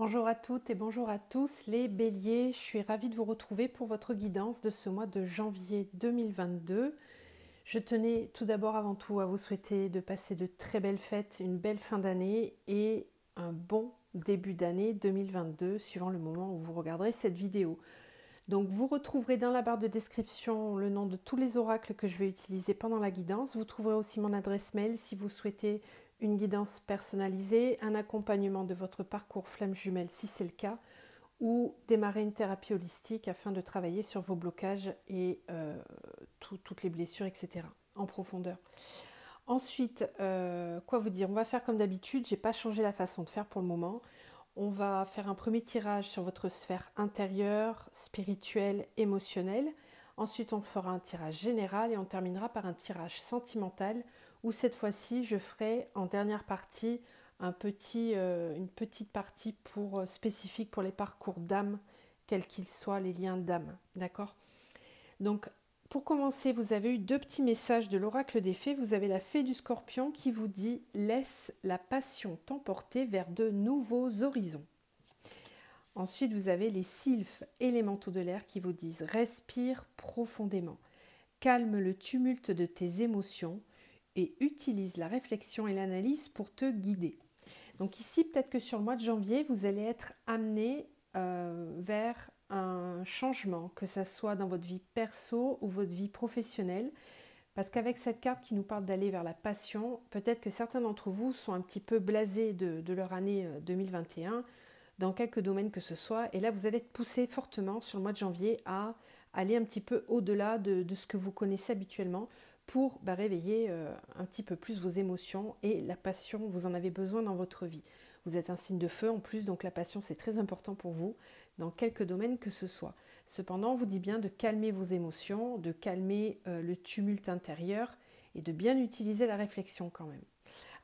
Bonjour à toutes et bonjour à tous les béliers, je suis ravie de vous retrouver pour votre guidance de ce mois de janvier 2022. Je tenais tout d'abord avant tout à vous souhaiter de passer de très belles fêtes, une belle fin d'année et un bon début d'année 2022 suivant le moment où vous regarderez cette vidéo. Donc vous retrouverez dans la barre de description le nom de tous les oracles que je vais utiliser pendant la guidance. Vous trouverez aussi mon adresse mail si vous souhaitez une guidance personnalisée, un accompagnement de votre parcours flamme jumelle si c'est le cas, ou démarrer une thérapie holistique afin de travailler sur vos blocages et toutes les blessures, etc. en profondeur. Ensuite, quoi vous dire? On va faire comme d'habitude, j'ai pas changé la façon de faire pour le moment. On va faire un premier tirage sur votre sphère intérieure, spirituelle, émotionnelle. Ensuite, on fera un tirage général et on terminera par un tirage sentimental où cette fois-ci, je ferai en dernière partie une petite partie spécifique pour les parcours d'âme, quels qu'ils soient, les liens d'âme. D'accord? Donc, pour commencer, vous avez eu deux petits messages de l'oracle des fées. Vous avez la fée du Scorpion qui vous dit « Laisse la passion t'emporter vers de nouveaux horizons ». Ensuite, vous avez les sylphes élémentaux de l'air qui vous disent « Respire profondément, calme le tumulte de tes émotions et utilise la réflexion et l'analyse pour te guider ». Donc ici, peut-être que sur le mois de janvier, vous allez être amené vers un changement, que ce soit dans votre vie perso ou votre vie professionnelle. Parce qu'avec cette carte qui nous parle d'aller vers la passion, peut-être que certains d'entre vous sont un petit peu blasés de leur année 2021, dans quelques domaines que ce soit. Et là, vous allez être poussé fortement sur le mois de janvier à aller un petit peu au-delà de ce que vous connaissez habituellement pour réveiller un petit peu plus vos émotions et la passion, vous en avez besoin dans votre vie. Vous êtes un signe de feu en plus, donc la passion c'est très important pour vous dans quelques domaines que ce soit. Cependant, on vous dit bien de calmer vos émotions, de calmer le tumulte intérieur et de bien utiliser la réflexion quand même.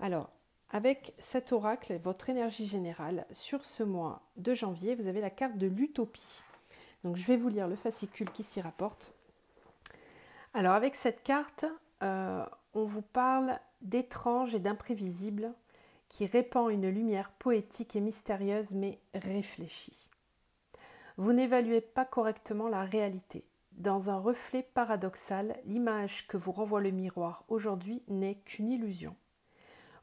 Alors, avec cet oracle, votre énergie générale, sur ce mois de janvier, vous avez la carte de l'utopie. Donc je vais vous lire le fascicule qui s'y rapporte. Alors avec cette carte, on vous parle d'étrange et d'imprévisible qui répand une lumière poétique et mystérieuse mais réfléchie. Vous n'évaluez pas correctement la réalité. Dans un reflet paradoxal, l'image que vous renvoie le miroir aujourd'hui n'est qu'une illusion.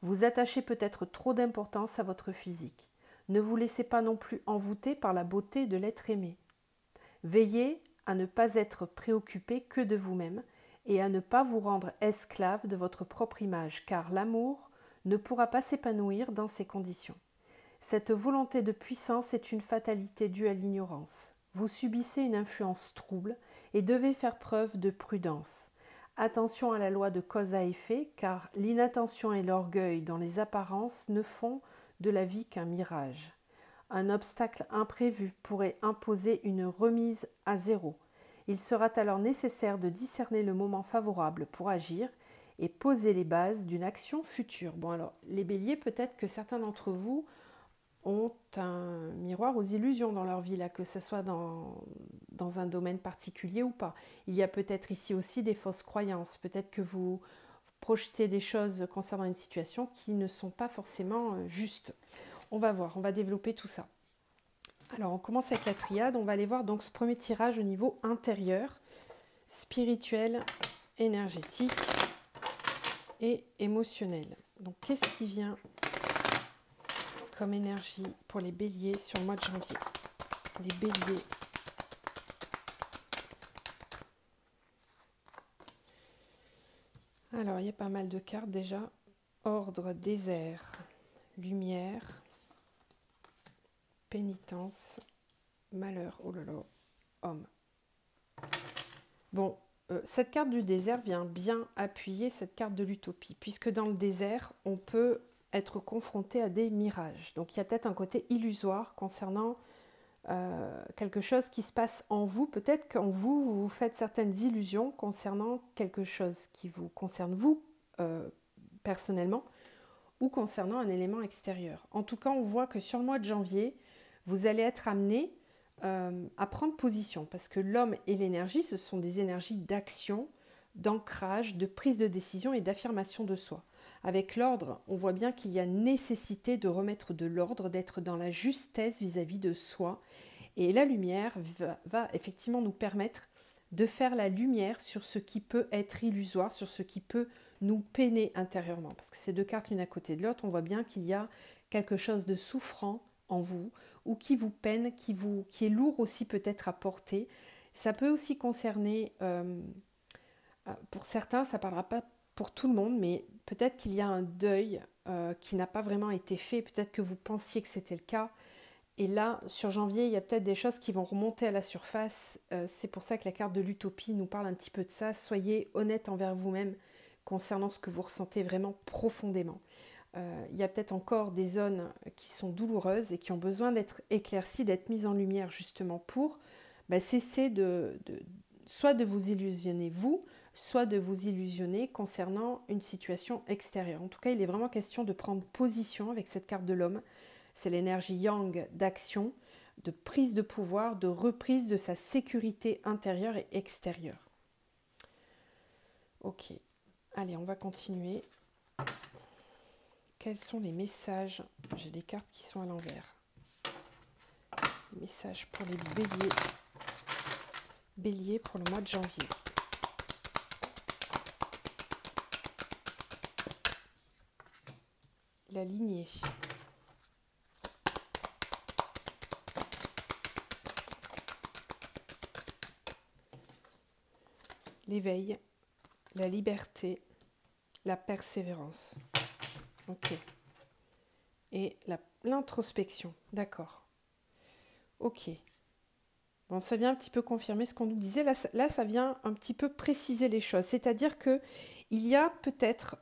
Vous attachez peut-être trop d'importance à votre physique. Ne vous laissez pas non plus envoûter par la beauté de l'être aimé. Veillez à ne pas être préoccupé que de vous-même et à ne pas vous rendre esclave de votre propre image, car l'amour ne pourra pas s'épanouir dans ces conditions. Cette volonté de puissance est une fatalité due à l'ignorance. Vous subissez une influence trouble et devez faire preuve de prudence. Attention à la loi de cause à effet, car l'inattention et l'orgueil dans les apparences ne font de la vie qu'un mirage. Un obstacle imprévu pourrait imposer une remise à zéro. Il sera alors nécessaire de discerner le moment favorable pour agir et poser les bases d'une action future. Bon alors, les béliers, peut-être que certains d'entre vous ont un miroir aux illusions dans leur vie, là, que ce soit dans un domaine particulier ou pas. Il y a peut-être ici aussi des fausses croyances. Peut-être que vous projetez des choses concernant une situation qui ne sont pas forcément justes. On va voir, on va développer tout ça. Alors, on commence avec la triade. On va aller voir donc ce premier tirage au niveau intérieur, spirituel, énergétique et émotionnel. Donc, qu'est-ce qui vient comme énergie pour les béliers sur le mois de janvier? Les béliers. Alors, il y a pas mal de cartes déjà. Ordre, désert, lumière, pénitence, malheur, oh là là, homme. Bon, cette carte du désert vient bien appuyer cette carte de l'utopie, puisque dans le désert, on peut être confronté à des mirages. Donc il y a peut-être un côté illusoire concernant quelque chose qui se passe en vous. Peut-être qu'en vous, vous vous faites certaines illusions concernant quelque chose qui vous concerne vous personnellement ou concernant un élément extérieur. En tout cas, on voit que sur le mois de janvier, vous allez être amené à prendre position parce que l'homme et l'énergie, ce sont des énergies d'action, d'ancrage, de prise de décision et d'affirmation de soi. Avec l'ordre, on voit bien qu'il y a nécessité de remettre de l'ordre, d'être dans la justesse vis-à-vis de soi. Et la lumière va effectivement nous permettre de faire la lumière sur ce qui peut être illusoire, sur ce qui peut nous peiner intérieurement. Parce que ces deux cartes l'une à côté de l'autre, on voit bien qu'il y a quelque chose de souffrant en vous ou qui vous peine, qui est lourd aussi peut-être à porter. Ça peut aussi concerner, pour certains, ça ne parlera pas pour tout le monde, mais peut-être qu'il y a un deuil qui n'a pas vraiment été fait. Peut-être que vous pensiez que c'était le cas. Et là, sur janvier, il y a peut-être des choses qui vont remonter à la surface. C'est pour ça que la carte de l'utopie nous parle un petit peu de ça. Soyez honnête envers vous-même concernant ce que vous ressentez vraiment profondément. Il y a peut-être encore des zones qui sont douloureuses et qui ont besoin d'être éclaircies, d'être mises en lumière justement pour cesser soit de vous illusionner vous, soit de vous illusionner concernant une situation extérieure. En tout cas, il est vraiment question de prendre position avec cette carte de l'homme. C'est l'énergie yang d'action, de prise de pouvoir, de reprise de sa sécurité intérieure et extérieure. Ok, allez, on va continuer. Quels sont les messages? J'ai des cartes qui sont à l'envers. Les messages pour les béliers. Bélier pour le mois de janvier. La lignée. L'éveil, la liberté, la persévérance. Ok. Et l'introspection. D'accord. Ok. Bon, ça vient un petit peu confirmer ce qu'on nous disait. Là, ça vient un petit peu préciser les choses. C'est-à-dire qu'il y a peut-être,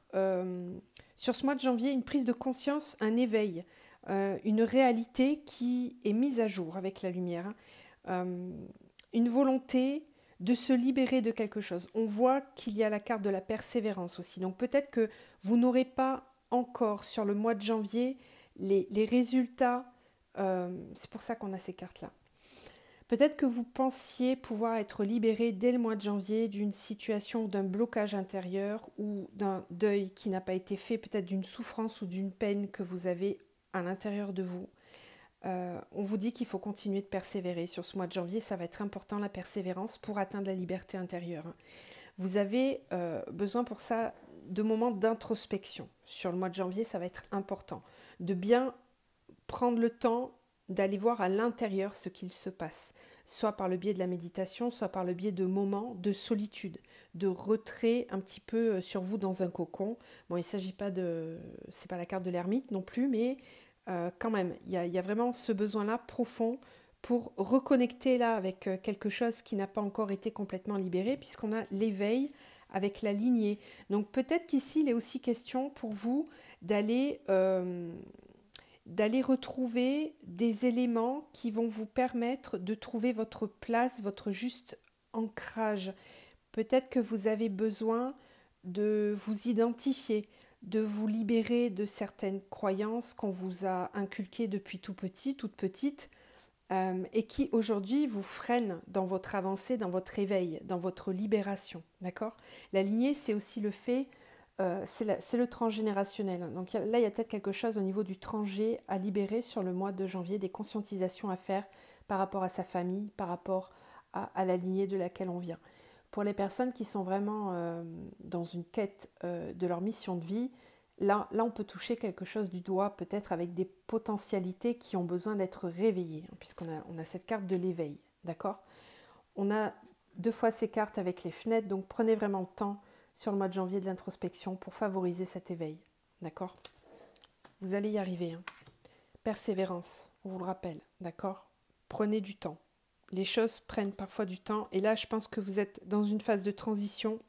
sur ce mois de janvier, une prise de conscience, un éveil, une réalité qui est mise à jour avec la lumière. Une volonté de se libérer de quelque chose. On voit qu'il y a la carte de la persévérance aussi. Donc peut-être que vous n'aurez pas encore sur le mois de janvier les résultats. C'est pour ça qu'on a ces cartes-là. Peut-être que vous pensiez pouvoir être libéré dès le mois de janvier d'une situation, d'un blocage intérieur ou d'un deuil qui n'a pas été fait, peut-être d'une souffrance ou d'une peine que vous avez à l'intérieur de vous. On vous dit qu'il faut continuer de persévérer. Sur ce mois de janvier, ça va être important, la persévérance, pour atteindre la liberté intérieure. Vous avez besoin pour ça de moments d'introspection. Sur le mois de janvier, ça va être important. De bien prendre le temps d'aller voir à l'intérieur ce qu'il se passe, soit par le biais de la méditation, soit par le biais de moments de solitude, de retrait un petit peu sur vous dans un cocon. Bon, il ne s'agit pas de... c'est pas la carte de l'ermite non plus, mais quand même, il y a vraiment ce besoin-là profond pour reconnecter là avec quelque chose qui n'a pas encore été complètement libéré, puisqu'on a l'éveil avec la lignée. Donc peut-être qu'ici, il est aussi question pour vous d'aller retrouver des éléments qui vont vous permettre de trouver votre place, votre juste ancrage. Peut-être que vous avez besoin de vous identifier, de vous libérer de certaines croyances qu'on vous a inculquées depuis tout petit, toute petite, et qui aujourd'hui vous freinent dans votre avancée, dans votre éveil, dans votre libération. D'accord ? La lignée, c'est aussi le fait... c'est le transgénérationnel. Donc là, il y a peut-être quelque chose au niveau du transgé à libérer sur le mois de janvier, des conscientisations à faire par rapport à sa famille, par rapport à la lignée de laquelle on vient. Pour les personnes qui sont vraiment dans une quête de leur mission de vie, là, on peut toucher quelque chose du doigt, peut-être avec des potentialités qui ont besoin d'être réveillées, hein, puisqu'on a cette carte de l'éveil. D'accord ? On a 2 fois ces cartes avec les fenêtres, donc prenez vraiment le temps sur le mois de janvier de l'introspection pour favoriser cet éveil. D'accord ? Vous allez y arriver. Hein. Persévérance, on vous le rappelle. D'accord ? Prenez du temps. Les choses prennent parfois du temps. Et là, je pense que vous êtes dans une phase de transition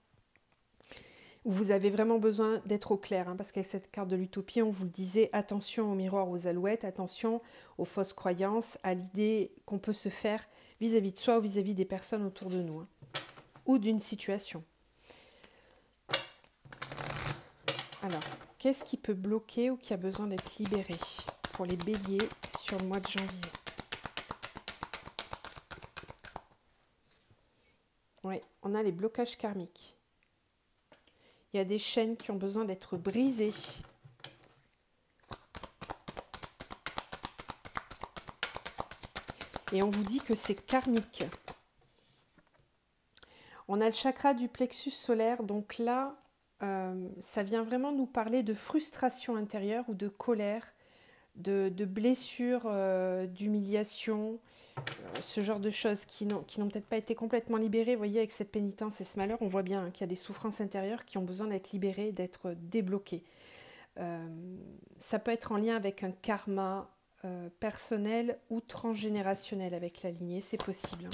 où vous avez vraiment besoin d'être au clair. Hein, parce qu'avec cette carte de l'utopie, on vous le disait, attention aux miroirs, aux alouettes, attention aux fausses croyances, à l'idée qu'on peut se faire vis-à-vis de soi ou vis-à-vis des personnes autour de nous. Hein, ou d'une situation. Alors, qu'est-ce qui peut bloquer ou qui a besoin d'être libéré pour les béliers sur le mois de janvier? Oui, on a les blocages karmiques. Il y a des chaînes qui ont besoin d'être brisées. Et on vous dit que c'est karmique. On a le chakra du plexus solaire, donc là, ça vient vraiment nous parler de frustration intérieure ou de colère, de blessures, d'humiliation, ce genre de choses qui n'ont peut-être pas été complètement libérées. Vous voyez, avec cette pénitence et ce malheur, on voit bien qu'il y a des souffrances intérieures qui ont besoin d'être libérées, d'être débloquées. Ça peut être en lien avec un karma personnel ou transgénérationnel avec la lignée, c'est possible.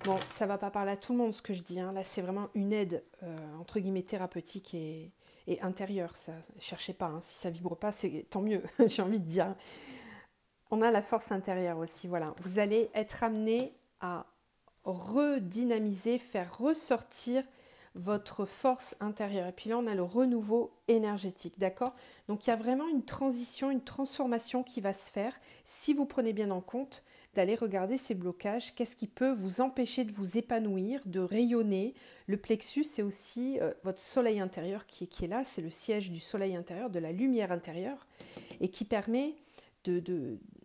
Bon, ça va pas parler à tout le monde ce que je dis, hein. Là c'est vraiment une aide entre guillemets thérapeutique et intérieure. Ça, cherchez pas, hein. Si ça vibre pas, c'est tant mieux, j'ai envie de dire. On a la force intérieure aussi, voilà. Vous allez être amené à redynamiser, faire ressortir votre force intérieure. Et puis là, on a le renouveau énergétique, d'accord? Donc, il y a vraiment une transition, une transformation qui va se faire si vous prenez bien en compte d'aller regarder ces blocages. Qu'est-ce qui peut vous empêcher de vous épanouir, de rayonner? Le plexus, c'est aussi votre soleil intérieur qui est là. C'est le siège du soleil intérieur, de la lumière intérieure et qui permet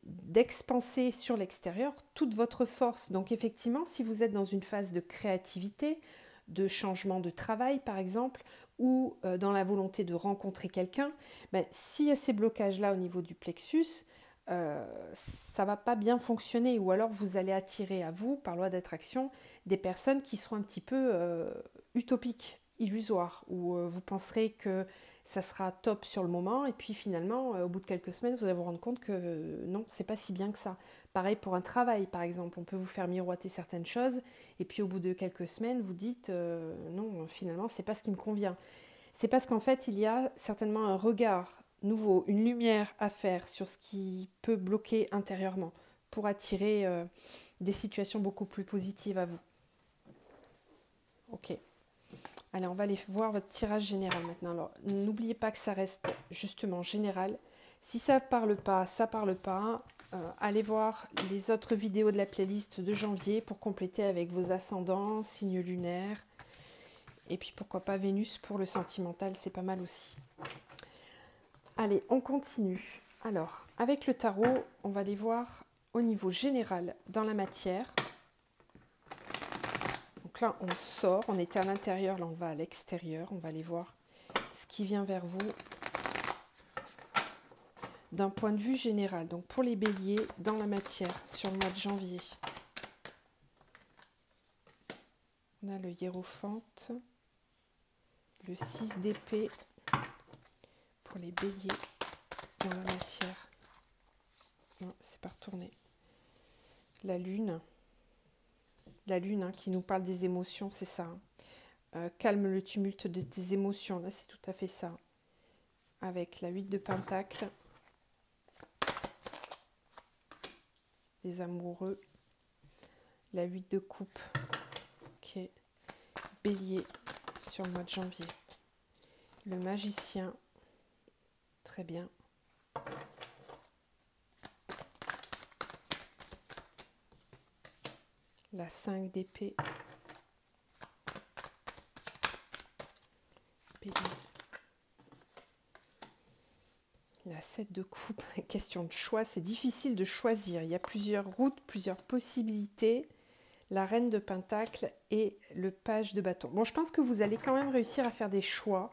d'expanser sur l'extérieur toute votre force. Donc effectivement, si vous êtes dans une phase de créativité, de changement de travail par exemple, ou dans la volonté de rencontrer quelqu'un, ben, s'il y a ces blocages-là au niveau du plexus, ça ne va pas bien fonctionner, ou alors vous allez attirer à vous, par loi d'attraction, des personnes qui seront un petit peu utopiques, illusoires, où vous penserez que ça sera top sur le moment, et puis finalement, au bout de quelques semaines, vous allez vous rendre compte que non, c'est pas si bien que ça. Pareil pour un travail, par exemple, on peut vous faire miroiter certaines choses, et puis au bout de quelques semaines, vous dites non, finalement, c'est pas ce qui me convient. C'est parce qu'en fait, il y a certainement un regard nouveau, une lumière à faire sur ce qui peut bloquer intérieurement pour attirer des situations beaucoup plus positives à vous. Ok. Allez, on va aller voir votre tirage général maintenant. Alors, n'oubliez pas que ça reste justement général. Si ça parle pas, ça parle pas. Allez voir les autres vidéos de la playlist de janvier pour compléter avec vos ascendants, signes lunaires. Et puis pourquoi pas Vénus pour le sentimental, c'est pas mal aussi. Allez, on continue. Alors, avec le tarot, on va aller voir au niveau général dans la matière. Donc là, on sort, on était à l'intérieur, là on va à l'extérieur. On va aller voir ce qui vient vers vous d'un point de vue général. Donc pour les béliers, dans la matière, sur le mois de janvier. On a le hiérophante, le 6 d'épée pour les béliers dans la matière. Non, c'est pas retourné. La lune hein, qui nous parle des émotions, c'est ça. Calme le tumulte de tes émotions, là c'est tout à fait ça. Avec la 8 de Pentacle, les amoureux, la 8 de coupe, ok. Bélier sur le mois de janvier. Le magicien, très bien. La 5 d'épée. Bélier. La 7 de coupe. Question de choix, c'est difficile de choisir. Il y a plusieurs routes, plusieurs possibilités. La reine de Pentacle et le page de bâton. Bon, je pense que vous allez quand même réussir à faire des choix.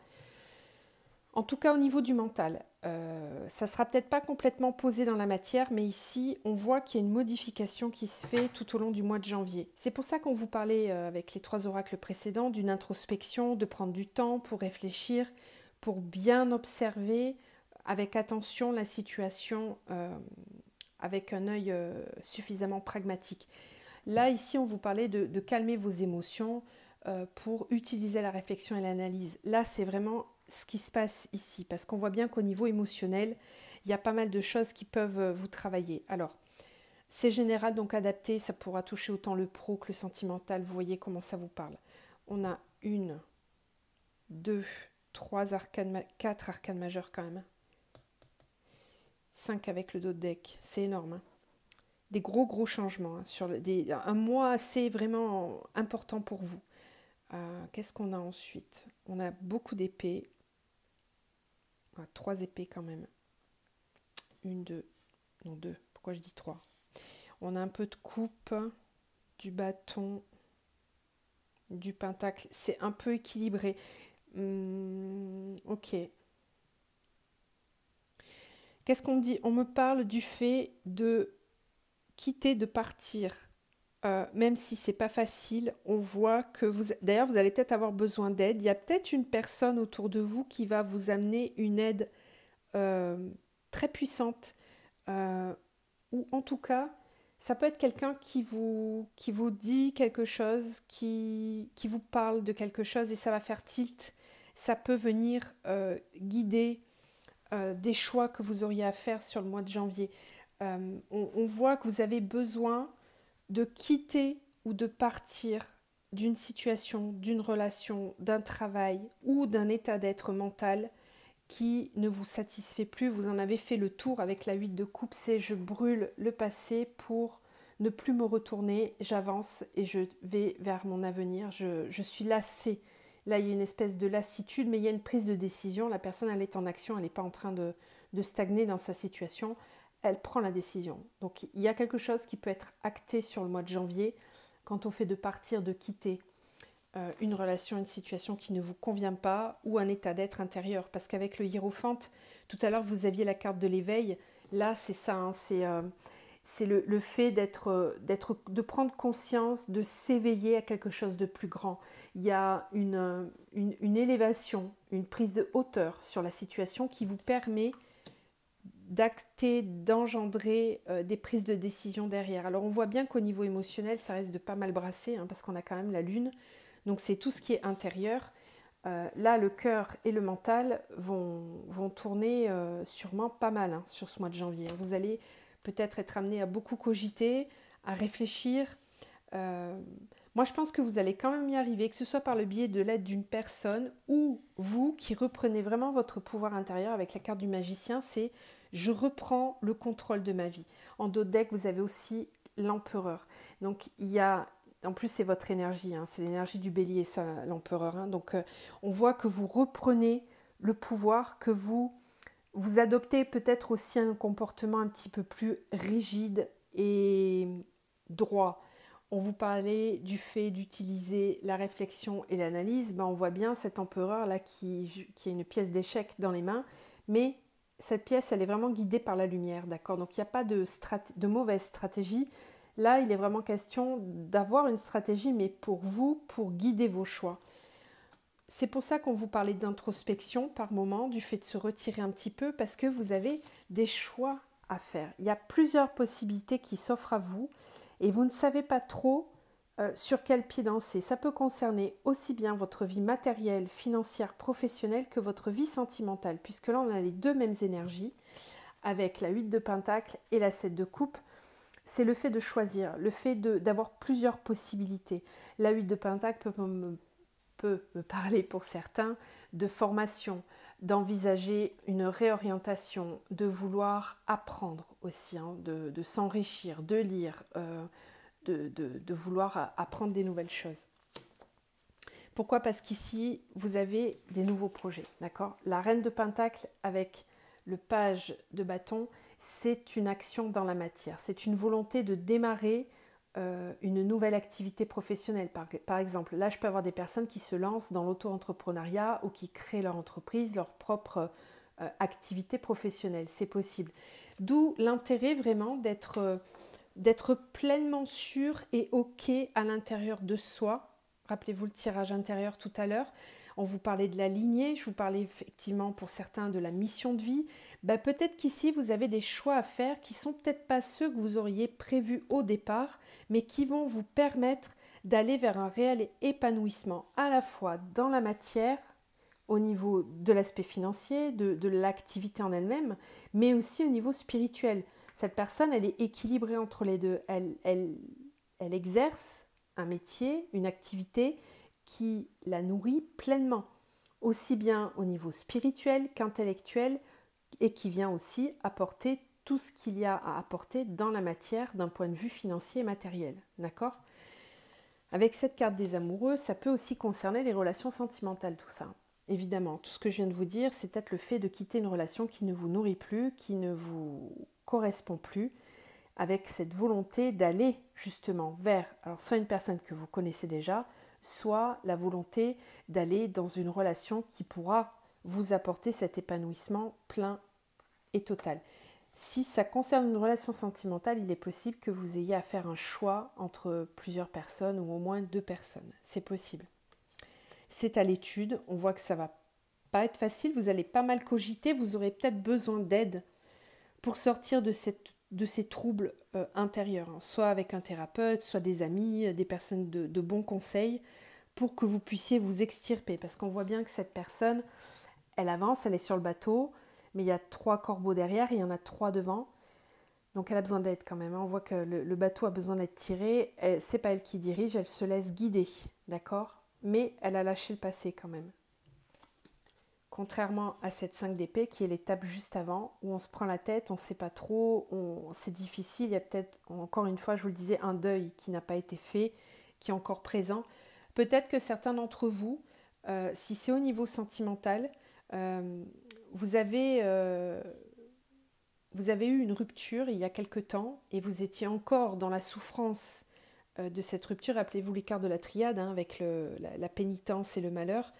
En tout cas, au niveau du mental. Ça ne sera peut-être pas complètement posé dans la matière, mais ici, on voit qu'il y a une modification qui se fait tout au long du mois de janvier. C'est pour ça qu'on vous parlait avec les 3 oracles précédents d'une introspection, de prendre du temps pour réfléchir, pour bien observer avec attention la situation, avec un œil suffisamment pragmatique. Là, ici, on vous parlait de calmer vos émotions pour utiliser la réflexion et l'analyse. Là, c'est vraiment ce qui se passe ici, parce qu'on voit bien qu'au niveau émotionnel, il y a pas mal de choses qui peuvent vous travailler. Alors, c'est général, donc adapté, ça pourra toucher autant le pro que le sentimental, vous voyez comment ça vous parle. On a 1, 2, 3 arcanes, 4 arcanes majeures quand même. 5 avec le dos de deck, c'est énorme. Hein. des gros changements, hein, un mois assez vraiment important pour vous. Qu'est-ce qu'on a ensuite? On a beaucoup d'épées. 3 épées quand même. Une, deux. Non, deux. Pourquoi je dis 3? On a un peu de coupe, du bâton, du pentacle. C'est un peu équilibré. Ok. Qu'est-ce qu'on dit? On me parle du fait de quitter, de partir. Même si c'est pas facile, on voit que d'ailleurs, vous allez peut-être avoir besoin d'aide. Il y a peut-être une personne autour de vous qui va vous amener une aide euh, très puissante. Euh, ou en tout cas, ça peut être quelqu'un qui vous dit quelque chose, qui vous parle de quelque chose et ça va faire tilt. Ça peut venir guider des choix que vous auriez à faire sur le mois de janvier. On voit que vous avez besoin de quitter ou de partir d'une situation, d'une relation, d'un travail ou d'un état d'être mental qui ne vous satisfait plus. Vous en avez fait le tour avec la 8 de coupe, c'est je brûle le passé pour ne plus me retourner, j'avance et je vais vers mon avenir, je suis lassée. Là, il y a une espèce de lassitude, mais il y a une prise de décision. La personne, elle est en action, elle n'est pas en train de stagner dans sa situation. Elle prend la décision. Donc, il y a quelque chose qui peut être acté sur le mois de janvier quand on fait de partir, de quitter une relation, une situation qui ne vous convient pas ou un état d'être intérieur. Parce qu'avec le hiérophante, tout à l'heure, vous aviez la carte de l'éveil. Là, c'est ça, hein, c'est le fait de prendre conscience, de s'éveiller à quelque chose de plus grand. Il y a une élévation, une prise de hauteur sur la situation qui vous permet d'acter, d'engendrer des prises de décision derrière. Alors on voit bien qu'au niveau émotionnel, ça risque de pas mal brasser, hein, parce qu'on a quand même la lune. Donc c'est tout ce qui est intérieur. Là, le cœur et le mental vont tourner sûrement pas mal, hein, sur ce mois de janvier. Vous allez peut-être être amené à beaucoup cogiter, à réfléchir. Moi, je pense que vous allez quand même y arriver, que ce soit par le biais de l'aide d'une personne ou vous qui reprenez vraiment votre pouvoir intérieur. Avec la carte du magicien, c'est « je reprends le contrôle de ma vie ». En dos de deck, vous avez aussi l'empereur. Donc, il y a... En plus, c'est votre énergie, hein, c'est l'énergie du bélier, ça, l'empereur. Hein. Donc, on voit que vous reprenez le pouvoir, que vous adoptez peut-être aussi un comportement un petit peu plus rigide et droit. On vous parlait du fait d'utiliser la réflexion et l'analyse. On voit bien cet empereur-là qui a une pièce d'échec dans les mains, mais cette pièce, elle est vraiment guidée par la lumière, d'accord? Donc, il n'y a pas de mauvaise stratégie. Là, il est vraiment question d'avoir une stratégie, mais pour vous, pour guider vos choix. C'est pour ça qu'on vous parlait d'introspection par moment, du fait de se retirer un petit peu, parce que vous avez des choix à faire. Il y a plusieurs possibilités qui s'offrent à vous et vous ne savez pas trop sur quel pied danser. Ça peut concerner aussi bien votre vie matérielle, financière, professionnelle que votre vie sentimentale, puisque là, on a les deux mêmes énergies, avec la 8 de pentacle et la 7 de coupe. C'est le fait de choisir, le fait d'avoir plusieurs possibilités. La 8 de pentacle peut me parler pour certains de formation, d'envisager une réorientation, de vouloir apprendre aussi, hein, de s'enrichir, de lire, de vouloir apprendre des nouvelles choses. Pourquoi? Parce qu'ici, vous avez des nouveaux projets, d'accord? La reine de pentacle avec le page de bâton, c'est une action dans la matière. C'est une volonté de démarrer une nouvelle activité professionnelle. Par exemple, là, je peux avoir des personnes qui se lancent dans l'auto-entrepreneuriat ou qui créent leur entreprise, leur propre activité professionnelle. C'est possible. D'où l'intérêt vraiment d'être pleinement sûr et OK à l'intérieur de soi. Rappelez-vous le tirage intérieur tout à l'heure. On vous parlait de la lignée, je vous parlais effectivement pour certains de la mission de vie. Peut-être qu'ici, vous avez des choix à faire qui ne sont peut-être pas ceux que vous auriez prévus au départ, mais qui vont vous permettre d'aller vers un réel épanouissement, à la fois dans la matière, au niveau de l'aspect financier, de l'activité en elle-même, mais aussi au niveau spirituel. Cette personne, elle est équilibrée entre les deux. Elle exerce un métier, une activité qui la nourrit pleinement, aussi bien au niveau spirituel qu'intellectuel, et qui vient aussi apporter tout ce qu'il y a à apporter dans la matière d'un point de vue financier et matériel. D'accord? Avec cette carte des amoureux, ça peut aussi concerner les relations sentimentales, tout ça. Évidemment, tout ce que je viens de vous dire, c'est peut-être le fait de quitter une relation qui ne vous nourrit plus, qui ne vous correspond plus, avec cette volonté d'aller justement vers, alors soit une personne que vous connaissez déjà, soit la volonté d'aller dans une relation qui pourra vous apporter cet épanouissement plein et total. Si ça concerne une relation sentimentale, il est possible que vous ayez à faire un choix entre plusieurs personnes ou au moins 2 personnes. C'est possible. C'est à l'étude, on voit que ça va pas être facile, vous allez pas mal cogiter, vous aurez peut-être besoin d'aide pour sortir de ces troubles intérieurs, hein, soit avec un thérapeute, soit des amis, des personnes de bons conseils, pour que vous puissiez vous extirper. Parce qu'on voit bien que cette personne, elle avance, elle est sur le bateau, mais il y a 3 corbeaux derrière et il y en a 3 devant. Donc elle a besoin d'aide quand même. On voit que le bateau a besoin d'être tiré. C'est pas elle qui dirige, elle se laisse guider, d'accord? Mais elle a lâché le passé quand même. Contrairement à cette 5 d'épée qui est l'étape juste avant, où on se prend la tête, on ne sait pas trop, c'est difficile, il y a peut-être, encore une fois, je vous le disais, un deuil qui n'a pas été fait, qui est encore présent. Peut-être que certains d'entre vous, si c'est au niveau sentimental, vous avez eu une rupture il y a quelque temps et vous étiez encore dans la souffrance de cette rupture. Rappelez-vous les cartes de la triade, hein, avec la pénitence et le malheur.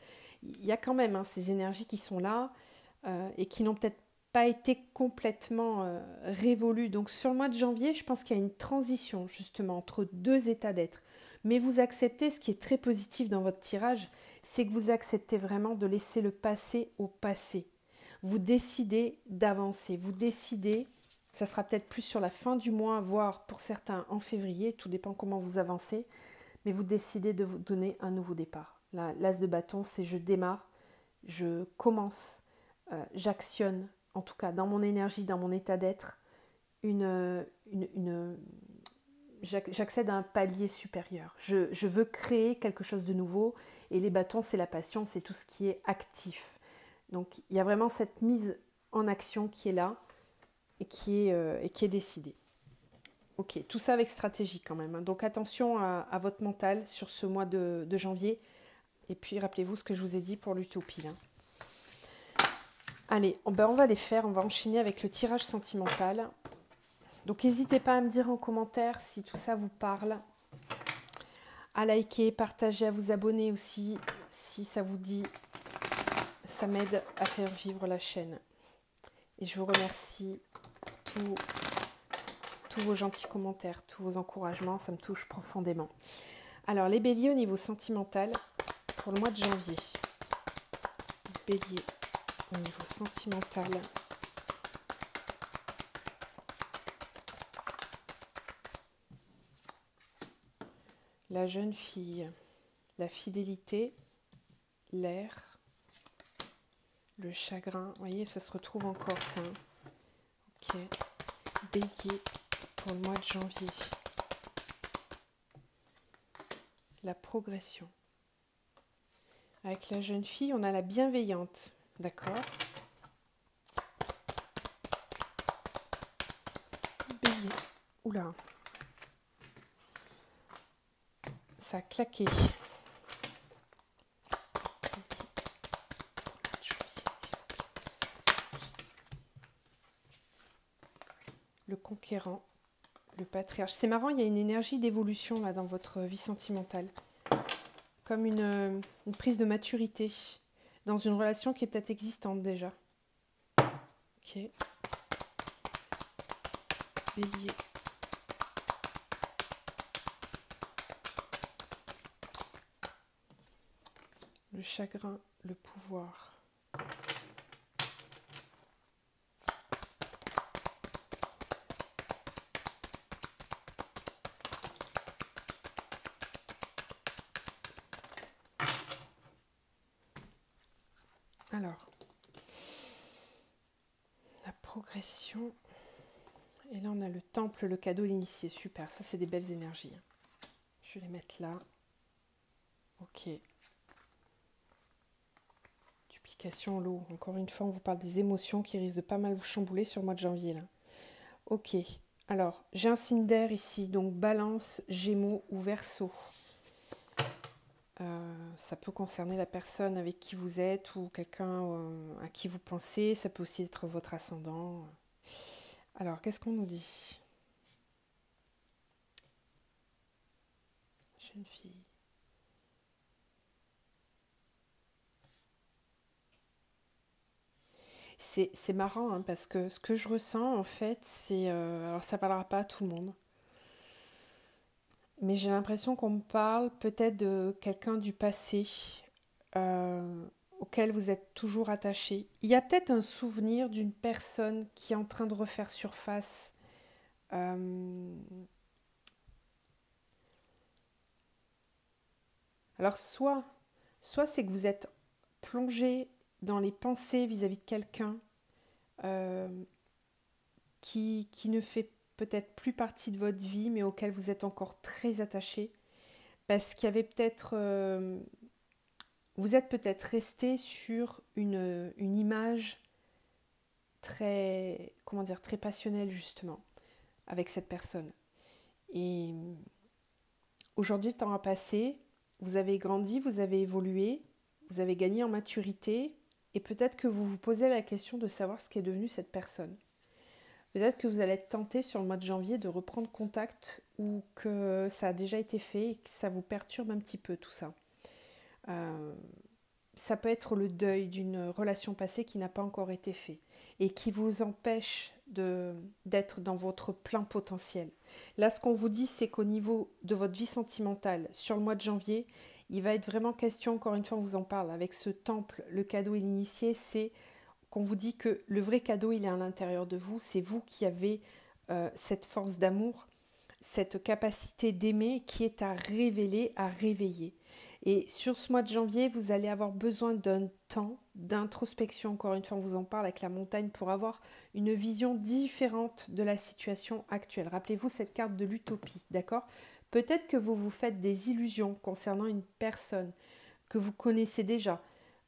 Il y a quand même ces énergies qui sont là et qui n'ont peut-être pas été complètement révolues. Donc sur le mois de janvier, je pense qu'il y a une transition justement entre 2 états d'être. Mais vous acceptez, ce qui est très positif dans votre tirage, c'est que vous acceptez vraiment de laisser le passé au passé. Vous décidez d'avancer, vous décidez, ça sera peut-être plus sur la fin du mois, voire pour certains en février, tout dépend comment vous avancez, mais vous décidez de vous donner un nouveau départ. L'as de bâton, c'est je démarre, je commence, j'actionne, en tout cas dans mon énergie, dans mon état d'être, j'accède à un palier supérieur. Je veux créer quelque chose de nouveau et les bâtons, c'est la passion, c'est tout ce qui est actif. Donc il y a vraiment cette mise en action qui est là et qui est décidée. Ok, tout ça avec stratégie quand même, hein. Donc attention à votre mental sur ce mois de janvier. Et puis, rappelez-vous ce que je vous ai dit pour l'utopie. Hein. Allez, on va les faire. On va enchaîner avec le tirage sentimental. Donc, n'hésitez pas à me dire en commentaire si tout ça vous parle. À liker, partager, à vous abonner aussi. Si ça vous dit, ça m'aide à faire vivre la chaîne. Et je vous remercie pour tous vos gentils commentaires, tous vos encouragements. Ça me touche profondément. Alors, les béliers au niveau sentimental, pour le mois de janvier. Bélier au niveau sentimental. La jeune fille, la fidélité, l'air, le chagrin. Vous voyez, ça se retrouve encore ça. Ok. Bélier pour le mois de janvier. La progression. Avec la jeune fille, on a la bienveillante, d'accord? Bélier. Oula. Ça a claqué. Le conquérant, le patriarche. C'est marrant, il y a une énergie d'évolution là dans votre vie sentimentale. Comme une prise de maturité dans une relation qui est peut-être existante déjà. Ok. Bélier. Le chagrin, le pouvoir. Alors, la progression. Et là, on a le temple, le cadeau, l'initié. Super, ça, c'est des belles énergies. Je vais les mettre là. Ok. Duplication, l'eau. Encore une fois, on vous parle des émotions qui risquent de pas mal vous chambouler sur le mois de janvier. Là. Ok, alors j'ai un signe d'air ici, donc Balance, Gémeaux ou Verseau. Ça peut concerner la personne avec qui vous êtes ou quelqu'un à qui vous pensez. Ça peut aussi être votre ascendant. Alors, qu'est-ce qu'on nous dit? Jeune fille. C'est marrant hein, parce que ce que je ressens en fait, c'est... alors ça parlera pas à tout le monde. Mais j'ai l'impression qu'on me parle peut-être de quelqu'un du passé euh, auquel vous êtes toujours attaché. Il y a peut-être un souvenir d'une personne qui est en train de refaire surface. Euh, alors soit c'est que vous êtes plongé dans les pensées vis-à-vis de quelqu'un euh, qui ne fait peut-être plus partie de votre vie, mais auquel vous êtes encore très attaché. Parce qu'il y avait peut-être... vous êtes peut-être resté sur une image très, comment dire, très passionnelle justement avec cette personne. Et aujourd'hui, le temps a passé, vous avez grandi, vous avez évolué, vous avez gagné en maturité, et peut-être que vous vous posez la question de savoir ce qu'est devenu cette personne. Peut-être que vous allez être tenté sur le mois de janvier de reprendre contact ou que ça a déjà été fait et que ça vous perturbe un petit peu tout ça. Euh, Ça peut être le deuil d'une relation passée qui n'a pas encore été fait et qui vous empêche d'être dans votre plein potentiel. Là, ce qu'on vous dit, c'est qu'au niveau de votre vie sentimentale, sur le mois de janvier, il va être vraiment question, encore une fois, on vous en parle, avec ce temple, le cadeau et l'initié, c'est qu'on vous dit que le vrai cadeau, il est à l'intérieur de vous, c'est vous qui avez cette force d'amour, cette capacité d'aimer qui est à révéler, à réveiller. Et sur ce mois de janvier, vous allez avoir besoin d'un temps d'introspection, encore une fois, on vous en parle avec la montagne, pour avoir une vision différente de la situation actuelle. Rappelez-vous cette carte de l'utopie, d'accord? Peut-être que vous vous faites des illusions concernant une personne que vous connaissez déjà.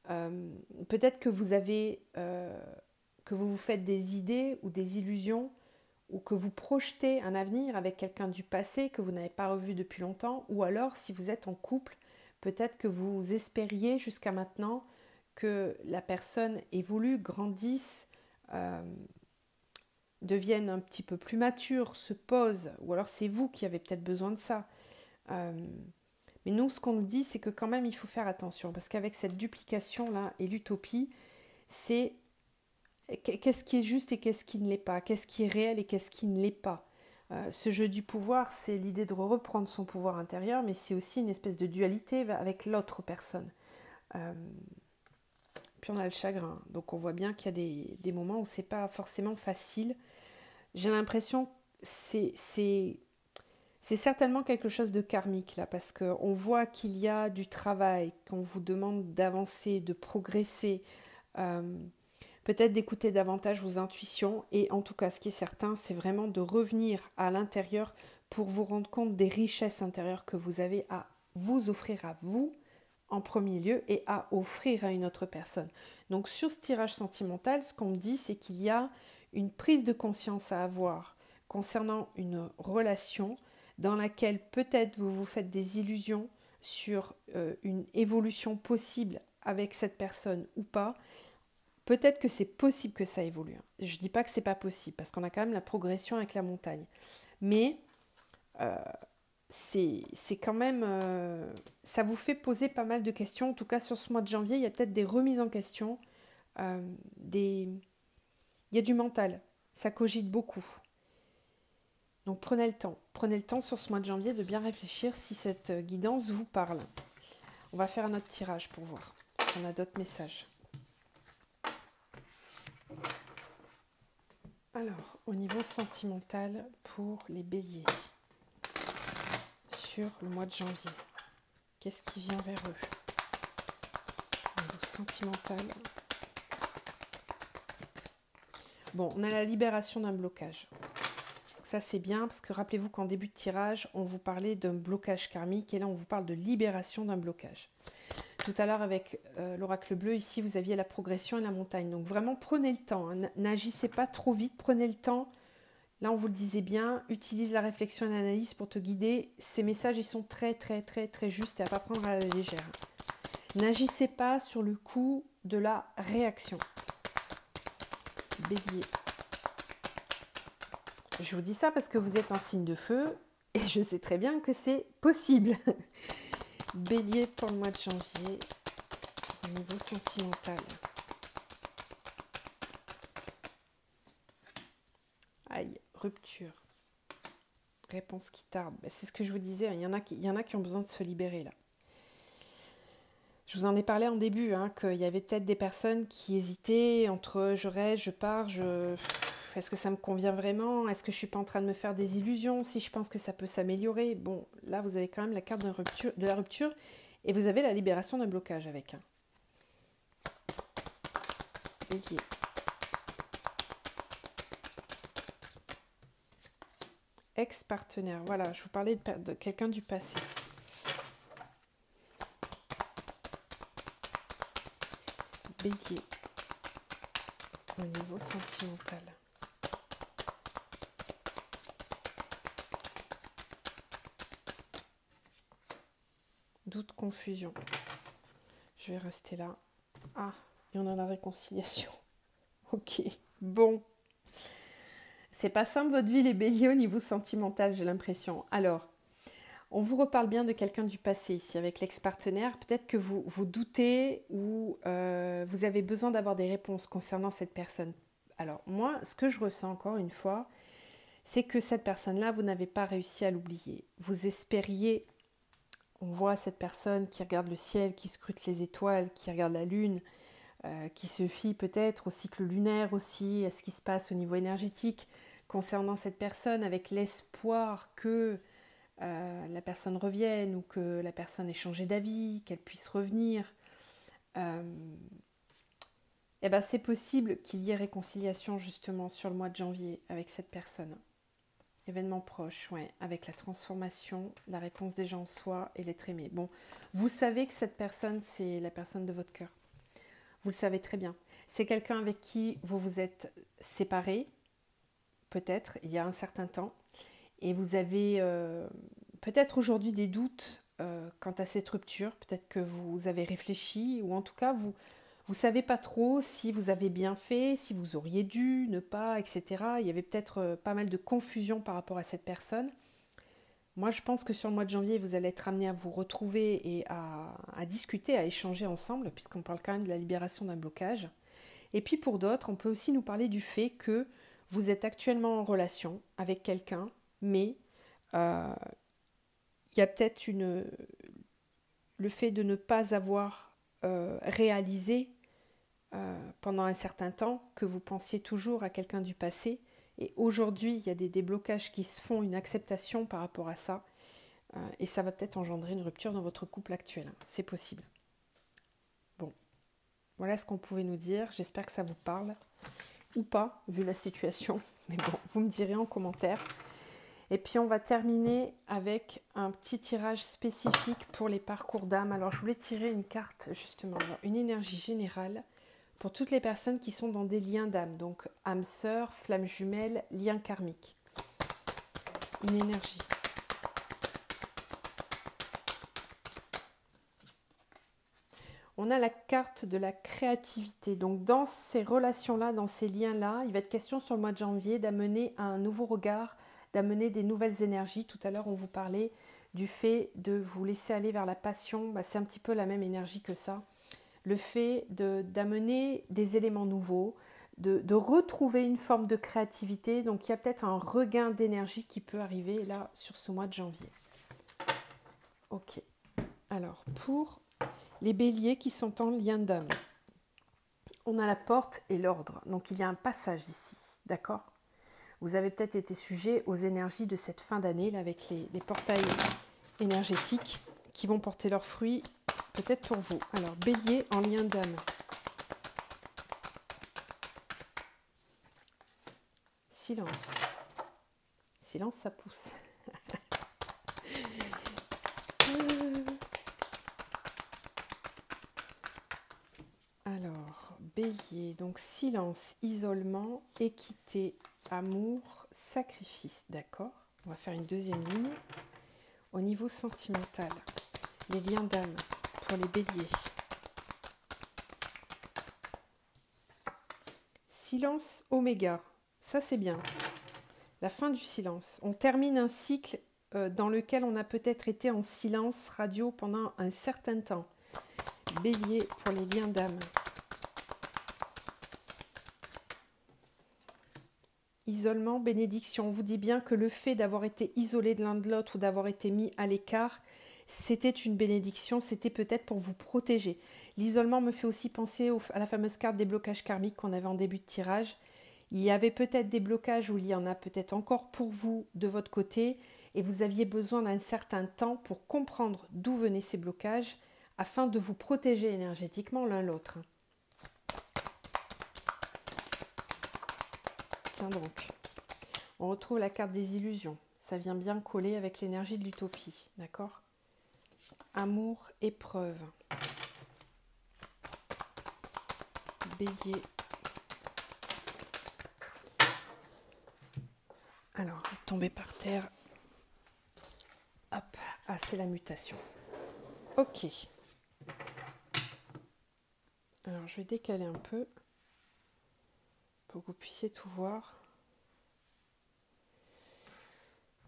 Peut-être que que vous vous faites des idées ou des illusions ou que vous projetez un avenir avec quelqu'un du passé que vous n'avez pas revu depuis longtemps, ou alors si vous êtes en couple, peut-être que vous espériez jusqu'à maintenant que la personne évolue, grandisse, euh, devienne un petit peu plus mature, se pose, ou alors c'est vous qui avez peut-être besoin de ça. Euh, mais nous, ce qu'on nous dit, c'est que quand même, il faut faire attention, parce qu'avec cette duplication-là et l'utopie, c'est qu'est-ce qui est juste et qu'est-ce qui ne l'est pas, qu'est-ce qui est réel et qu'est-ce qui ne l'est pas. Ce jeu du pouvoir, c'est l'idée de reprendre son pouvoir intérieur, mais c'est aussi une espèce de dualité avec l'autre personne. Euh, Puis on a le chagrin, donc on voit bien qu'il y a des moments où c'est pas forcément facile. J'ai l'impression que c'est certainement quelque chose de karmique là, parce qu'on voit qu'il y a du travail, qu'on vous demande d'avancer, de progresser, euh, peut-être d'écouter davantage vos intuitions, et en tout cas ce qui est certain, c'est vraiment de revenir à l'intérieur pour vous rendre compte des richesses intérieures que vous avez à vous offrir à vous en premier lieu et à offrir à une autre personne. Donc sur ce tirage sentimental, ce qu'on me dit, c'est qu'il y a une prise de conscience à avoir concernant une relation dans laquelle peut-être vous vous faites des illusions sur une évolution possible avec cette personne ou pas. Peut-être que c'est possible que ça évolue. Je ne dis pas que c'est pas possible, parce qu'on a quand même la progression avec la montagne. Mais euh, c'est quand même... ça vous fait poser pas mal de questions. En tout cas, sur ce mois de janvier, il y a peut-être des remises en question. euh, il y a du mental. Ça cogite beaucoup. Donc prenez le temps. Prenez le temps sur ce mois de janvier de bien réfléchir si cette guidance vous parle. On va faire un autre tirage pour voir si on a d'autres messages. Alors, au niveau sentimental pour les béliers, sur le mois de janvier, qu'est-ce qui vient vers eux? Au niveau sentimental. Bon, on a la libération d'un blocage. Donc ça, c'est bien, parce que rappelez-vous qu'en début de tirage, on vous parlait d'un blocage karmique, et là, on vous parle de libération d'un blocage. Tout à l'heure, avec l'oracle bleu, ici, vous aviez la progression et la montagne. Donc vraiment, prenez le temps. Hein. N'agissez pas trop vite, prenez le temps. Là, on vous le disait bien, utilise la réflexion et l'analyse pour te guider. Ces messages, ils sont très, très, très, très justes et à ne pas prendre à la légère. N'agissez pas sur le coup de la réaction. Bélier. Je vous dis ça parce que vous êtes un signe de feu et je sais très bien que c'est possible. Bélier pour le mois de janvier, au niveau sentimental. Aïe, rupture. Réponse qui tarde. Ben, c'est ce que je vous disais, il y en a qui ont besoin de se libérer là. Je vous en ai parlé en début, qu'il y avait peut-être des personnes qui hésitaient entre je reste, je pars, est-ce que ça me convient vraiment? Est-ce que je ne suis pas en train de me faire des illusions? Si je pense que ça peut s'améliorer. Bon, là, vous avez quand même la carte de la rupture et vous avez la libération d'un blocage avec. Bélier. Ex-partenaire. Voilà, je vous parlais de quelqu'un du passé. Bélier. Au niveau sentimental. Doute, confusion. Je vais rester là. Ah, et on a la réconciliation. Ok, bon. C'est pas simple votre vie les béliers au niveau sentimental, j'ai l'impression. Alors, on vous reparle bien de quelqu'un du passé ici avec l'ex-partenaire. Peut-être que vous doutez ou vous avez besoin d'avoir des réponses concernant cette personne. Alors moi, ce que je ressens encore une fois, c'est que cette personne-là, vous n'avez pas réussi à l'oublier. Vous espériez, on voit cette personne qui regarde le ciel, qui scrute les étoiles, qui regarde la lune, qui se fie peut-être au cycle lunaire aussi, à ce qui se passe au niveau énergétique concernant cette personne, avec l'espoir que la personne revienne ou que la personne ait changé d'avis, qu'elle puisse revenir. Et ben c'est possible qu'il y ait réconciliation justement sur le mois de janvier avec cette personne. Événement proche, ouais, avec la transformation, la réponse des gens en soi et l'être aimé. Bon, vous savez que cette personne, c'est la personne de votre cœur. Vous le savez très bien. C'est quelqu'un avec qui vous vous êtes séparés, peut-être, il y a un certain temps, et vous avez peut-être aujourd'hui des doutes quant à cette rupture. Peut-être que vous avez réfléchi, ou en tout cas, vous ne savez pas trop si vous avez bien fait, si vous auriez dû, ne pas, etc. Il y avait peut-être pas mal de confusion par rapport à cette personne. Moi, je pense que sur le mois de janvier, vous allez être amené à vous retrouver et à discuter, à échanger ensemble, puisqu'on parle quand même de la libération d'un blocage. Et puis pour d'autres, on peut aussi nous parler du fait que vous êtes actuellement en relation avec quelqu'un, mais il y a peut-être le fait de ne pas avoir réalisé pendant un certain temps que vous pensiez toujours à quelqu'un du passé. Et aujourd'hui, il y a des déblocages qui se font, une acceptation par rapport à ça. Et ça va peut-être engendrer une rupture dans votre couple actuel. C'est possible. Bon, voilà ce qu'on pouvait nous dire. J'espère que ça vous parle. Ou pas, vu la situation. Mais bon, vous me direz en commentaire. Et puis on va terminer avec un petit tirage spécifique pour les parcours d'âme. Alors je voulais tirer une carte justement, une énergie générale pour toutes les personnes qui sont dans des liens d'âme. Donc âme sœur, flamme jumelle, lien karmique. Une énergie. On a la carte de la créativité. Donc dans ces relations-là, dans ces liens-là, il va être question sur le mois de janvier d'amener un nouveau regard, d'amener des nouvelles énergies. Tout à l'heure, on vous parlait du fait de vous laisser aller vers la passion. C'est un petit peu la même énergie que ça. Le fait d'amener des éléments nouveaux, de retrouver une forme de créativité. Donc, il y a peut-être un regain d'énergie qui peut arriver là sur ce mois de janvier. Ok. Alors, pour les béliers qui sont en lien d'âme, on a la porte et l'ordre. Donc, il y a un passage ici. D'accord ? Vous avez peut-être été sujet aux énergies de cette fin d'année, là, avec les portails énergétiques qui vont porter leurs fruits, peut-être pour vous. Alors, bélier en lien d'âme. Silence. Silence, ça pousse. Alors, Bélier, donc silence, isolement, équité, amour, sacrifice, d'accord? On va faire une deuxième ligne. Au niveau sentimental, les liens d'âme pour les béliers. Silence oméga, ça c'est bien. La fin du silence. On termine un cycle dans lequel on a peut-être été en silence radio pendant un certain temps. Bélier pour les liens d'âme. Isolement, bénédiction. On vous dit bien que le fait d'avoir été isolé de l'un de l'autre ou d'avoir été mis à l'écart, c'était une bénédiction, c'était peut-être pour vous protéger. L'isolement me fait aussi penser à la fameuse carte des blocages karmiques qu'on avait en début de tirage. Il y avait peut-être des blocages ou il y en a peut-être encore pour vous de votre côté et vous aviez besoin d'un certain temps pour comprendre d'où venaient ces blocages afin de vous protéger énergétiquement l'un l'autre. Tiens donc, on retrouve la carte des illusions. Ça vient bien coller avec l'énergie de l'utopie, d'accord? Amour, épreuve. Bélier. Alors, tomber par terre. Hop, ah, c'est la mutation. Ok. Alors, je vais décaler un peu pour que vous puissiez tout voir.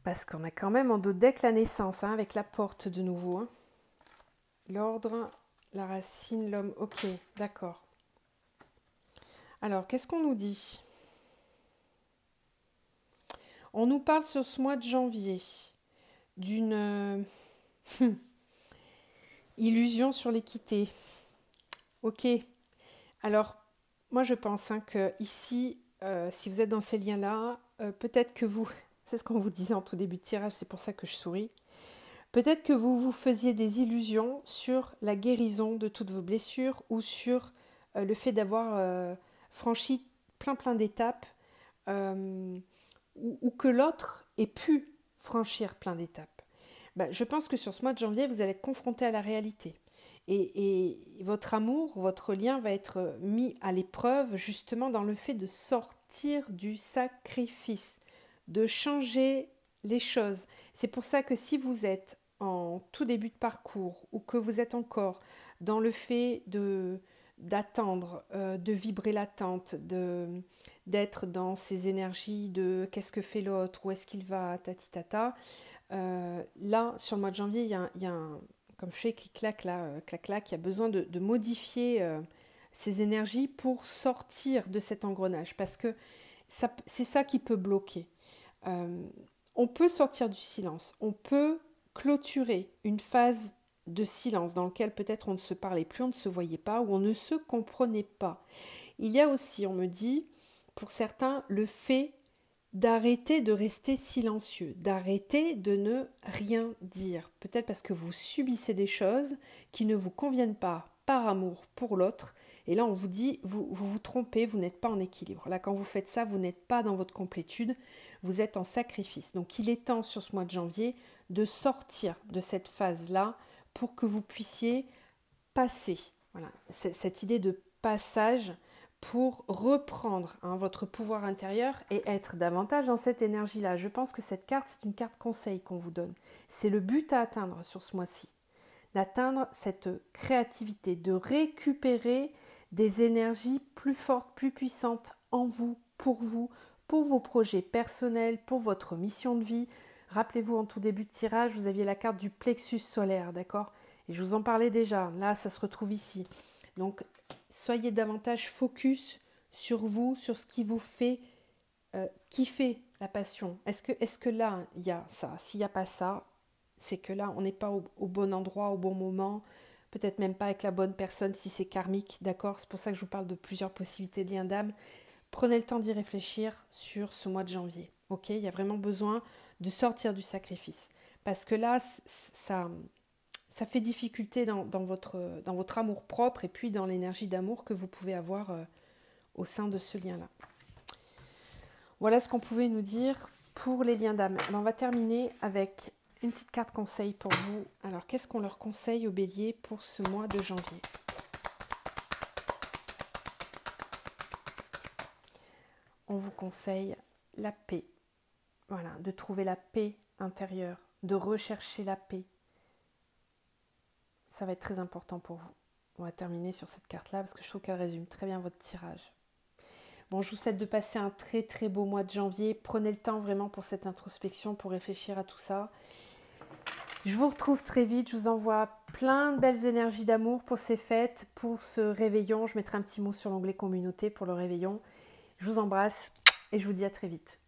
Parce qu'on a quand même en dos de deck la naissance, hein, avec la porte de nouveau. Hein. L'ordre, la racine, l'homme. Ok, d'accord. Alors, qu'est-ce qu'on nous dit ? On nous parle sur ce mois de janvier d'une illusion sur l'équité. Ok. Alors, moi je pense que ici, si vous êtes dans ces liens-là, peut-être que vous, c'est ce qu'on vous disait en tout début de tirage, c'est pour ça que je souris, peut-être que vous vous faisiez des illusions sur la guérison de toutes vos blessures ou sur le fait d'avoir franchi plein d'étapes ou que l'autre ait pu franchir plein d'étapes. Je pense que sur ce mois de janvier, vous allez être confronté à la réalité. Et votre amour, votre lien va être mis à l'épreuve justement dans le fait de sortir du sacrifice, de changer les choses. C'est pour ça que si vous êtes en tout début de parcours ou que vous êtes encore dans le fait d'attendre, de vibrer l'attente, d'être dans ces énergies de qu'est-ce que fait l'autre, où est-ce qu'il va, tatitata, là, sur le mois de janvier, il y a un comme je fais clic-clac, là, clac-clac, il y a besoin de modifier ces énergies pour sortir de cet engrenage, parce que c'est ça qui peut bloquer. On peut sortir du silence, on peut clôturer une phase de silence dans laquelle peut-être on ne se parlait plus, on ne se voyait pas, ou on ne se comprenait pas. Il y a aussi, on me dit, pour certains, le fait d'arrêter de rester silencieux, d'arrêter de ne rien dire. Peut-être parce que vous subissez des choses qui ne vous conviennent pas par amour pour l'autre. Et là, on vous dit, vous trompez, vous n'êtes pas en équilibre. Là, quand vous faites ça, vous n'êtes pas dans votre complétude, vous êtes en sacrifice. Donc, il est temps sur ce mois de janvier de sortir de cette phase-là pour que vous puissiez passer. Voilà, cette idée de passage pour reprendre votre pouvoir intérieur et être davantage dans cette énergie-là. Je pense que cette carte, c'est une carte conseil qu'on vous donne. C'est le but à atteindre sur ce mois-ci, d'atteindre cette créativité, de récupérer des énergies plus fortes, plus puissantes en vous, pour vos projets personnels, pour votre mission de vie. Rappelez-vous, en tout début de tirage, vous aviez la carte du plexus solaire, d'accord ? Et je vous en parlais déjà, là, ça se retrouve ici. Donc, soyez davantage focus sur vous, sur ce qui vous fait kiffer la passion. Est-ce que là, il y a ça? S'il n'y a pas ça, c'est que là, on n'est pas au bon endroit, au bon moment, peut-être même pas avec la bonne personne si c'est karmique, d'accord? C'est pour ça que je vous parle de plusieurs possibilités de liens d'âme. Prenez le temps d'y réfléchir sur ce mois de janvier, ok? Il y a vraiment besoin de sortir du sacrifice. Parce que là, ça fait difficulté dans votre amour propre et puis dans l'énergie d'amour que vous pouvez avoir au sein de ce lien-là. Voilà ce qu'on pouvait nous dire pour les liens d'âme. On va terminer avec une petite carte conseil pour vous. Alors, qu'est-ce qu'on leur conseille aux béliers pour ce mois de janvier ? on vous conseille la paix. Voilà, de trouver la paix intérieure, de rechercher la paix. Ça va être très important pour vous. On va terminer sur cette carte-là parce que je trouve qu'elle résume très bien votre tirage. Bon, je vous souhaite de passer un très très beau mois de janvier. Prenez le temps vraiment pour cette introspection, pour réfléchir à tout ça. Je vous retrouve très vite. Je vous envoie plein de belles énergies d'amour pour ces fêtes, pour ce réveillon. Je mettrai un petit mot sur l'onglet communauté pour le réveillon. Je vous embrasse et je vous dis à très vite.